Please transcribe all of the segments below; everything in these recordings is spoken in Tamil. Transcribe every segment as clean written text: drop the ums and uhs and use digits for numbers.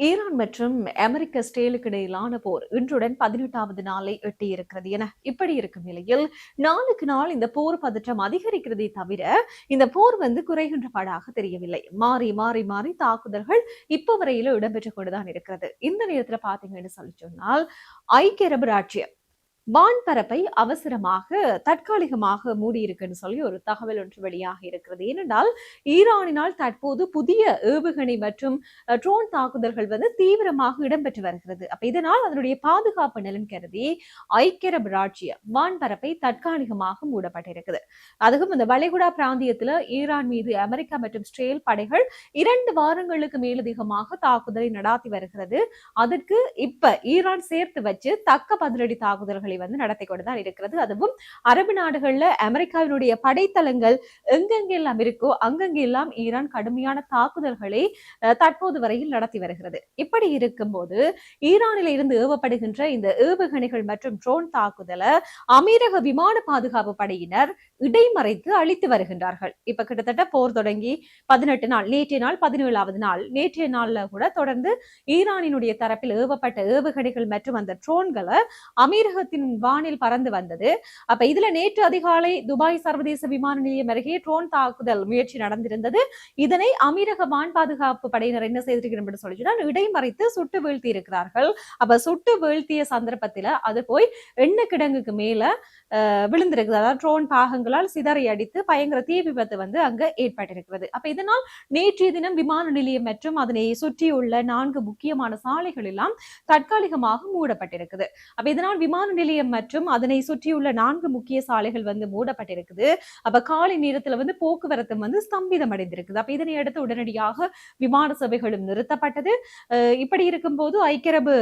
ஈரான் மற்றும் அமெரிக்க இஸ்ரேலுக்கு இடையிலான போர் இன்றுடன் 18வது நாளை எட்டியிருக்கிறது என இப்படி இருக்கும் நிலையில் நாளுக்கு நாள் இந்த போர் பதற்றம் அதிகரிக்கிறதே தவிர இந்த போர் குறைகின்ற பாடாக தெரியவில்லை. மாறி மாறி மாறி தாக்குதல்கள் இப்ப வரையில இடம்பெற்றுக் கொண்டுதான் இருக்கிறது. இந்த நேரத்துல பாத்தீங்கன்னு சொல்லி சொன்னால் ஐக்கிய அரபு ராச்சியம் வான்பரப்பை அவசரமாக தற்காலிகமாக மூடியிருக்குன்னு சொல்லி ஒரு தகவல் ஒன்று வெளியாக இருக்கிறது. ஏனென்றால் ஈரானினால் தற்போது புதிய ஏவுகணை மற்றும் ட்ரோன் தாக்குதல்கள் தீவிரமாக இடம்பெற்று வருகிறது. அப்ப இதனால் அதனுடைய பாதுகாப்பு நலன் கருதி ஐக்கிய அரபு ராச்சியம் வான்பரப்பை தற்காலிகமாக மூடப்பட்டிருக்குது. அதுவும் இந்த வளைகுடா பிராந்தியத்துல ஈரான் மீது அமெரிக்கா மற்றும் இஸ்ரேல் படைகள் 2 வாரங்களுக்கு மேலதிகமாக தாக்குதலை நடாத்தி வருகிறது. அதற்கு இப்ப ஈரான் சேர்த்து வச்சு தக்க பதிலடி தாக்குதல்களை நடத்தி கொண்டுதான் இருக்கிறது. அதுவும் அரபு நாடுகள்ல அமெரிக்காவினுடைய படைத்தளங்கள் எங்கெங்கெல்லாம் இருக்கோ அங்கெங்கெல்லாம் ஈரான் கடுமையான தாக்குதல்களை தற்போது வரையில் நடத்தி வருகிறது. இப்படி இருக்கும்போது ஈரானில இருந்து ஏவப்படுகின்ற இந்த ஏவுகணைகள் மற்றும் ட்ரோன் தாக்குதலை அமீரக விமான பாதுகாப்பு படையினர் இடைமறைத்து அளித்து வருகின்றார்கள். இப்ப கிட்டத்தட்ட போர் தொடங்கி 18 நாள், நேற்றைய நாள் 17வது நாள், நேற்றைய நாள்ல கூட தொடர்ந்து ஈரானினுடைய தரப்பில் ஏவப்பட்ட ஏவுகணைகள் மற்றும் அந்த ட்ரோன்களை அமீரகத்தின் வானில் பறந்து வந்தது. அப்ப இதுல நேற்று அதிகாலை துபாய் சர்வதேச விமான நிலையம் அருகே ட்ரோன் தாக்குதல் முயற்சி நடந்திருந்தது. இதனை அமீரக வான் பாதுகாப்பு படையினர் என்ன செய்திருக்கிறார் சொல்லி இடைமறைத்து சுட்டு வீழ்த்தி இருக்கிறார்கள். அப்ப சுட்டு வீழ்த்திய சந்தர்ப்பத்தில் அது போய் எண்ணெய் கிடங்குக்கு மேல விழுந்திருக்குது. அதாவது ட்ரோன் பாகங்களால் சிதறி அடித்து பயங்கர தீ விபத்து அங்க ஏற்பட்டிருக்கிறது. அப்ப இதனால் நேற்றைய தினம் விமான நிலையம் மற்றும் அதனை சுற்றியுள்ள 4 முக்கியமான சாலைகள் எல்லாம் தற்காலிகமாக மூடப்பட்டிருக்குது. அப்ப இதனால் விமான நிலையம் மற்றும் அதனை சுற்றியுள்ள 4 முக்கிய சாலைகள் மூடப்பட்டிருக்குது. அப்ப காலை நேரத்துல போக்குவரத்து ஸ்தம்பிதம் அடைந்திருக்குது. அப்ப இதனை அடுத்து உடனடியாக விமான சேவைகளும் நிறுத்தப்பட்டது. இப்படி இருக்கும்போது ஐக்கிய அரபு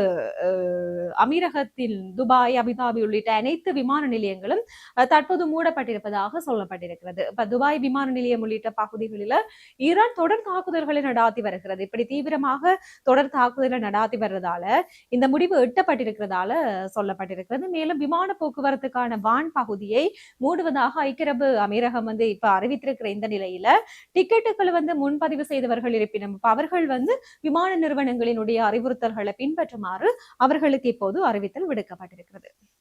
அமீரகத்தில் துபாய், அபுதாபி உள்ளிட்ட அனைத்து விமான நிலையங்களும் தற்போது மூடப்பட்டிருப்பதாக சொல்லப்பட்டிருக்கிறது. இப்ப துபாய் விமான நிலையம் உள்ளிட்ட பகுதிகளில் ஈரான் தொடர் தாக்குதல்களை நடாத்தி வருகிறது. இப்படி தீவிரமாக தொடர் தாக்குதலை நடாத்தி வர்றதால இந்த முடிவு எட்டப்பட்டிருக்கிறதால சொல்லப்பட்டிருக்கிறது. மேலும் விமான போக்குவரத்துக்கான வான் பகுதியை மூடுவதாக ஐக்கிய அரபு அமீரகம் இப்ப அறிவித்திருக்கிற இந்த நிலையில டிக்கெட்டுகள் முன்பதிவு செய்தவர்கள் இருப்பினும் அவர்கள் விமான நிறுவனங்களினுடைய அறிவுறுத்தல்களை பின்பற்றுமாறு அவர்களுக்கு இப்போது அறிவித்தல் விடுக்கப்பட்டிருக்கிறது.